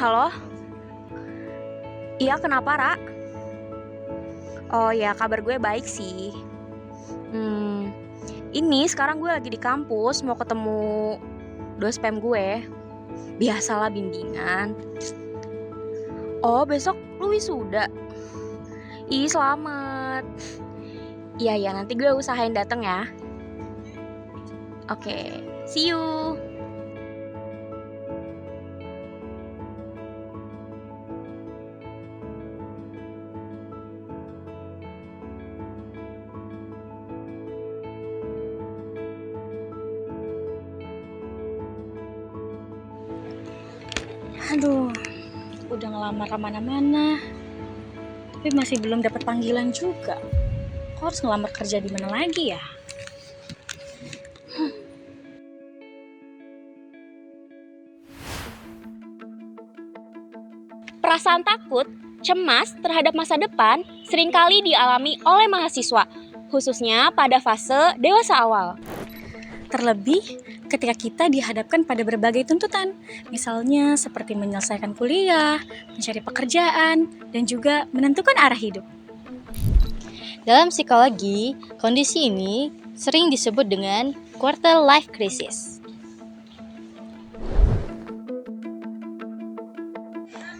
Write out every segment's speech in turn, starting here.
Halo? Iya, kenapa, Ra? Oh ya, kabar gue baik sih. Hmm, ini sekarang gue lagi di kampus, mau ketemu dospem gue. Biasalah bimbingan. Oh, besok lu wisuda? Ih, selamat. Iya, ya, nanti gue usahain dateng ya. Oke, see you. Aduh, udah ngelamar kemana-mana, tapi masih belum dapat panggilan juga. Kok harus ngelamar kerja di mana lagi ya? Perasaan takut, cemas terhadap masa depan seringkali dialami oleh mahasiswa, khususnya pada fase dewasa awal. Terlebih ketika kita dihadapkan pada berbagai tuntutan, misalnya seperti menyelesaikan kuliah, mencari pekerjaan, dan juga menentukan arah hidup. Dalam psikologi, kondisi ini sering disebut dengan quarter life crisis.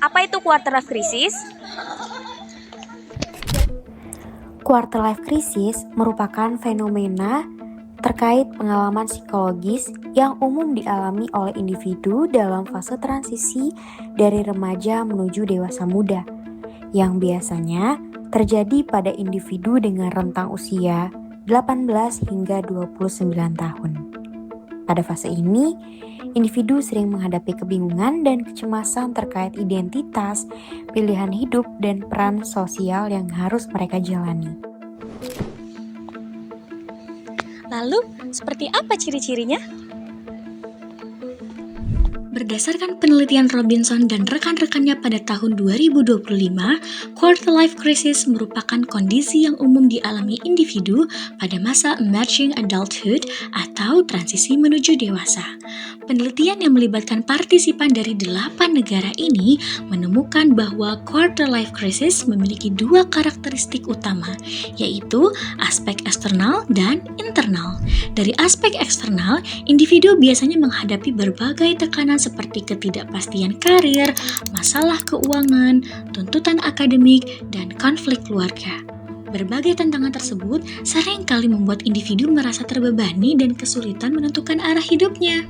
Apa itu quarter life crisis? Quarter life crisis merupakan fenomena terkait pengalaman psikologis yang umum dialami oleh individu dalam fase transisi dari remaja menuju dewasa muda, yang biasanya terjadi pada individu dengan rentang usia 18 hingga 29 tahun. Pada fase ini, individu sering menghadapi kebingungan dan kecemasan terkait identitas, pilihan hidup, dan peran sosial yang harus mereka jalani. Lalu, seperti apa ciri-cirinya? Berdasarkan penelitian Robinson dan rekan-rekannya pada tahun 2025, quarter life crisis merupakan kondisi yang umum dialami individu pada masa emerging adulthood atau transisi menuju dewasa. Penelitian yang melibatkan partisipan dari 8 negara ini menemukan bahwa quarter life crisis memiliki 2 karakteristik utama, yaitu aspek eksternal dan internal. Dari aspek eksternal, individu biasanya menghadapi berbagai tekanan seperti ketidakpastian karir, masalah keuangan, tuntutan akademik, dan konflik keluarga. Berbagai tantangan tersebut seringkali membuat individu merasa terbebani dan kesulitan menentukan arah hidupnya.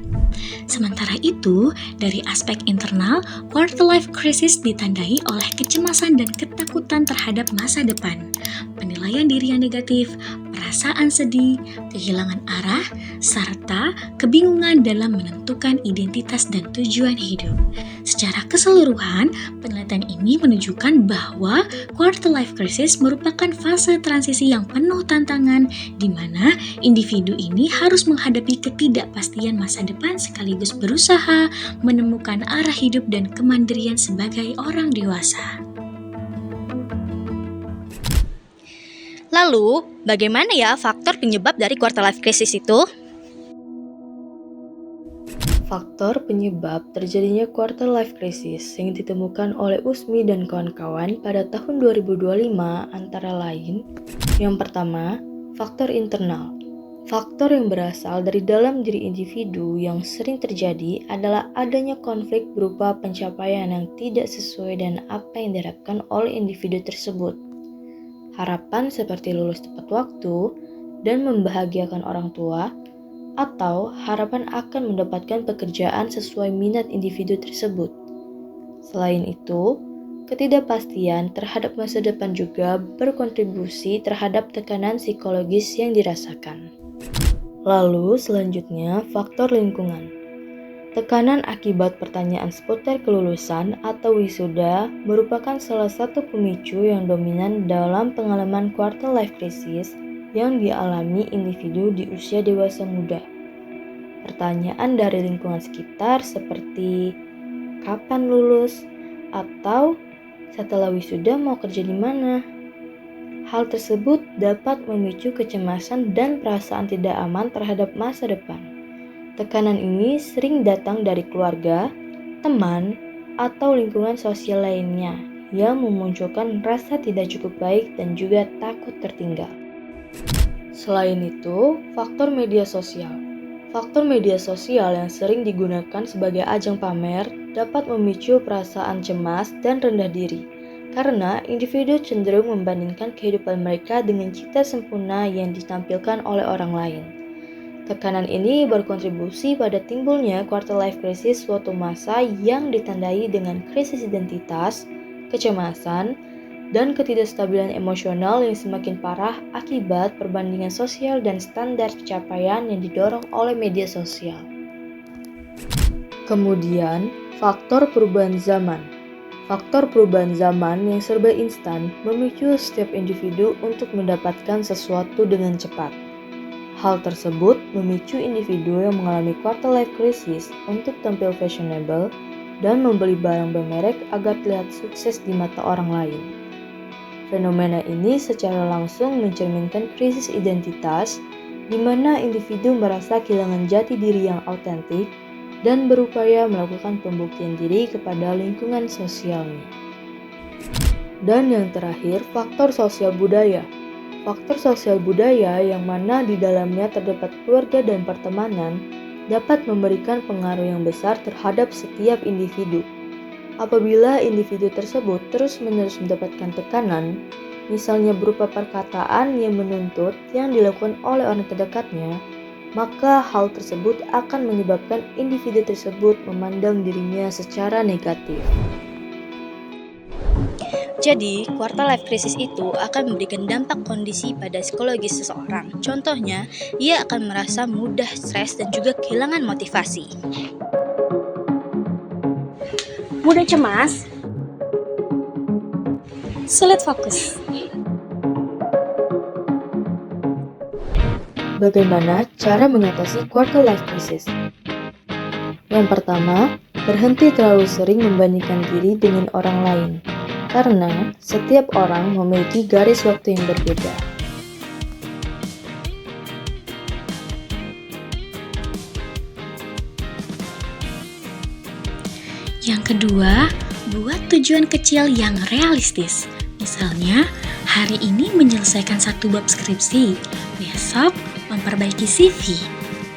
Sementara itu, dari aspek internal, quarter life crisis ditandai oleh kecemasan dan ketakutan terhadap masa depan, penilaian diri yang negatif, perasaan sedih, kehilangan arah, serta kebingungan dalam menentukan identitas dan tujuan hidup. Secara keseluruhan, penelitian ini menunjukkan bahwa quarter life crisis merupakan fase transisi yang penuh tantangan di mana individu ini harus menghadapi ketidakpastian masa depan sekaligus berusaha menemukan arah hidup dan kemandirian sebagai orang dewasa. Lalu, bagaimana ya faktor penyebab dari quarter life crisis itu? Faktor penyebab terjadinya quarter life crisis yang ditemukan oleh Usmi dan kawan-kawan pada tahun 2025 antara lain: yang pertama, faktor internal. Faktor yang berasal dari dalam diri individu yang sering terjadi adalah adanya konflik berupa pencapaian yang tidak sesuai dengan apa yang diharapkan oleh individu tersebut. Harapan seperti lulus tepat waktu dan membahagiakan orang tua, atau harapan akan mendapatkan pekerjaan sesuai minat individu tersebut. Selain itu, ketidakpastian terhadap masa depan juga berkontribusi terhadap tekanan psikologis yang dirasakan. Lalu selanjutnya, faktor lingkungan. Tekanan akibat pertanyaan seputar kelulusan atau wisuda merupakan salah satu pemicu yang dominan dalam pengalaman quarter life crisis yang dialami individu di usia dewasa muda. Pertanyaan dari lingkungan sekitar seperti kapan lulus atau setelah wisuda mau kerja di mana. Hal tersebut dapat memicu kecemasan dan perasaan tidak aman terhadap masa depan. Tekanan ini sering datang dari keluarga, teman, atau lingkungan sosial lainnya yang memunculkan rasa tidak cukup baik dan juga takut tertinggal. Selain itu, faktor media sosial. Faktor media sosial yang sering digunakan sebagai ajang pamer dapat memicu perasaan cemas dan rendah diri, karena individu cenderung membandingkan kehidupan mereka dengan cita sempurna yang ditampilkan oleh orang lain. Tekanan ini berkontribusi pada timbulnya quarter life crisis, suatu masa yang ditandai dengan krisis identitas, kecemasan, dan ketidakstabilan emosional yang semakin parah akibat perbandingan sosial dan standar pencapaian yang didorong oleh media sosial. Kemudian, faktor perubahan zaman. Faktor perubahan zaman yang serba instan memicu setiap individu untuk mendapatkan sesuatu dengan cepat. Hal tersebut memicu individu yang mengalami quarter life crisis untuk tampil fashionable dan membeli barang bermerek agar terlihat sukses di mata orang lain. Fenomena ini secara langsung mencerminkan krisis identitas, di mana individu merasa kehilangan jati diri yang autentik dan berupaya melakukan pembuktian diri kepada lingkungan sosialnya. Dan yang terakhir, faktor sosial budaya. Faktor sosial budaya yang mana di dalamnya terdapat keluarga dan pertemanan dapat memberikan pengaruh yang besar terhadap setiap individu. Apabila individu tersebut terus-menerus mendapatkan tekanan, misalnya berupa perkataan yang menuntut yang dilakukan oleh orang terdekatnya, maka hal tersebut akan menyebabkan individu tersebut memandang dirinya secara negatif. Jadi, quarter life crisis itu akan memberikan dampak kondisi pada psikologis seseorang. Contohnya, ia akan merasa mudah stres dan juga kehilangan motivasi. Mudah cemas, Sulit fokus. Bagaimana cara mengatasi quarter life crisis? Yang pertama, berhenti terlalu sering membandingkan diri dengan orang lain, karena setiap orang memiliki garis waktu yang berbeda. Yang kedua, buat tujuan kecil yang realistis. Misalnya, hari ini menyelesaikan 1 bab skripsi, besok memperbaiki CV,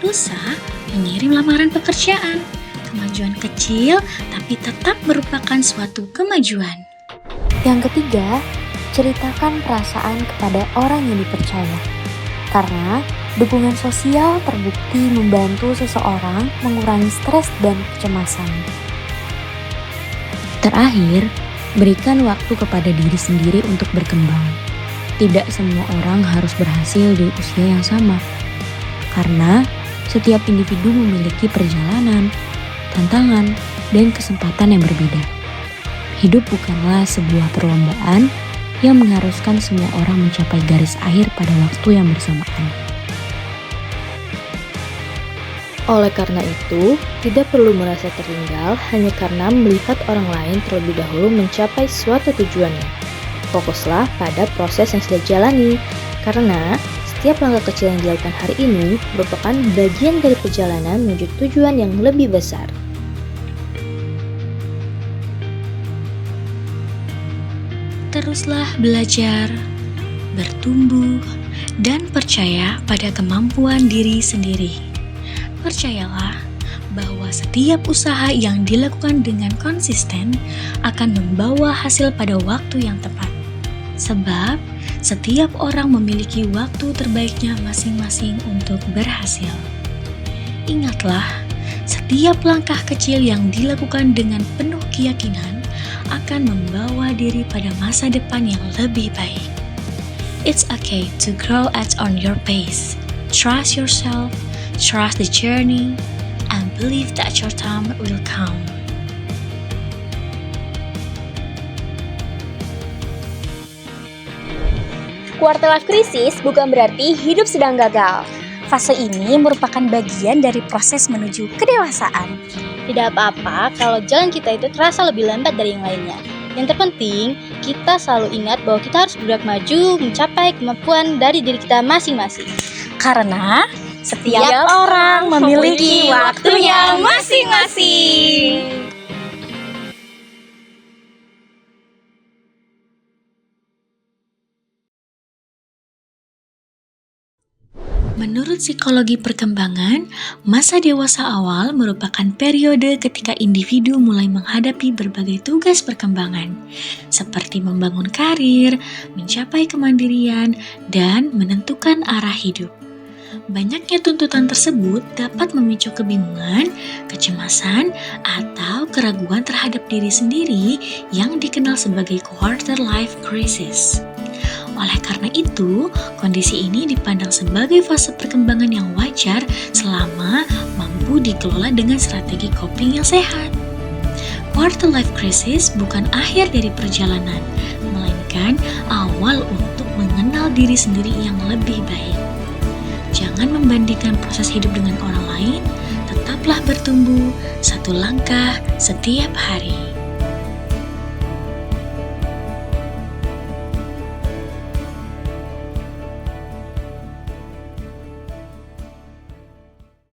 lusa mengirim lamaran pekerjaan. Kemajuan kecil tapi tetap merupakan suatu kemajuan. Yang ketiga, ceritakan perasaan kepada orang yang dipercaya. Karena dukungan sosial terbukti membantu seseorang mengurangi stres dan kecemasan. Terakhir, berikan waktu kepada diri sendiri untuk berkembang. Tidak semua orang harus berhasil di usia yang sama. Karena setiap individu memiliki perjalanan, tantangan, dan kesempatan yang berbeda. Hidup bukanlah sebuah perlombaan yang mengharuskan semua orang mencapai garis akhir pada waktu yang bersamaan. Oleh karena itu, tidak perlu merasa tertinggal hanya karena melihat orang lain terlebih dahulu mencapai suatu tujuannya. Fokuslah pada proses yang sudah jalani, karena setiap langkah kecil yang dilakukan hari ini merupakan bagian dari perjalanan menuju tujuan yang lebih besar. Teruslah belajar, bertumbuh, dan percaya pada kemampuan diri sendiri. Percayalah bahwa setiap usaha yang dilakukan dengan konsisten akan membawa hasil pada waktu yang tepat. Sebab setiap orang memiliki waktu terbaiknya masing-masing untuk berhasil. Ingatlah, setiap langkah kecil yang dilakukan dengan penuh keyakinan akan membawa diri pada masa depan yang lebih baik. It's okay to grow on your pace. Trust yourself, trust the journey, and believe that your time will come. quarter life crisis bukan berarti hidup sedang gagal. Fase ini merupakan bagian dari proses menuju kedewasaan. Tidak apa-apa kalau jalan kita itu terasa lebih lambat dari yang lainnya. Yang terpenting, kita selalu ingat bahwa kita harus bergerak maju mencapai kemampuan dari diri kita masing-masing. Karena setiap orang memiliki waktunya masing-masing. Menurut psikologi perkembangan, masa dewasa awal merupakan periode ketika individu mulai menghadapi berbagai tugas perkembangan, seperti membangun karir, mencapai kemandirian, dan menentukan arah hidup. Banyaknya tuntutan tersebut dapat memicu kebingungan, kecemasan, atau keraguan terhadap diri sendiri yang dikenal sebagai quarter life crisis. Oleh karena itu, kondisi ini dipandang sebagai fase perkembangan yang wajar selama mampu dikelola dengan strategi coping yang sehat. Quarter life crisis bukan akhir dari perjalanan, melainkan awal untuk mengenal diri sendiri yang lebih baik. Jangan membandingkan proses hidup dengan orang lain, tetaplah bertumbuh satu langkah setiap hari.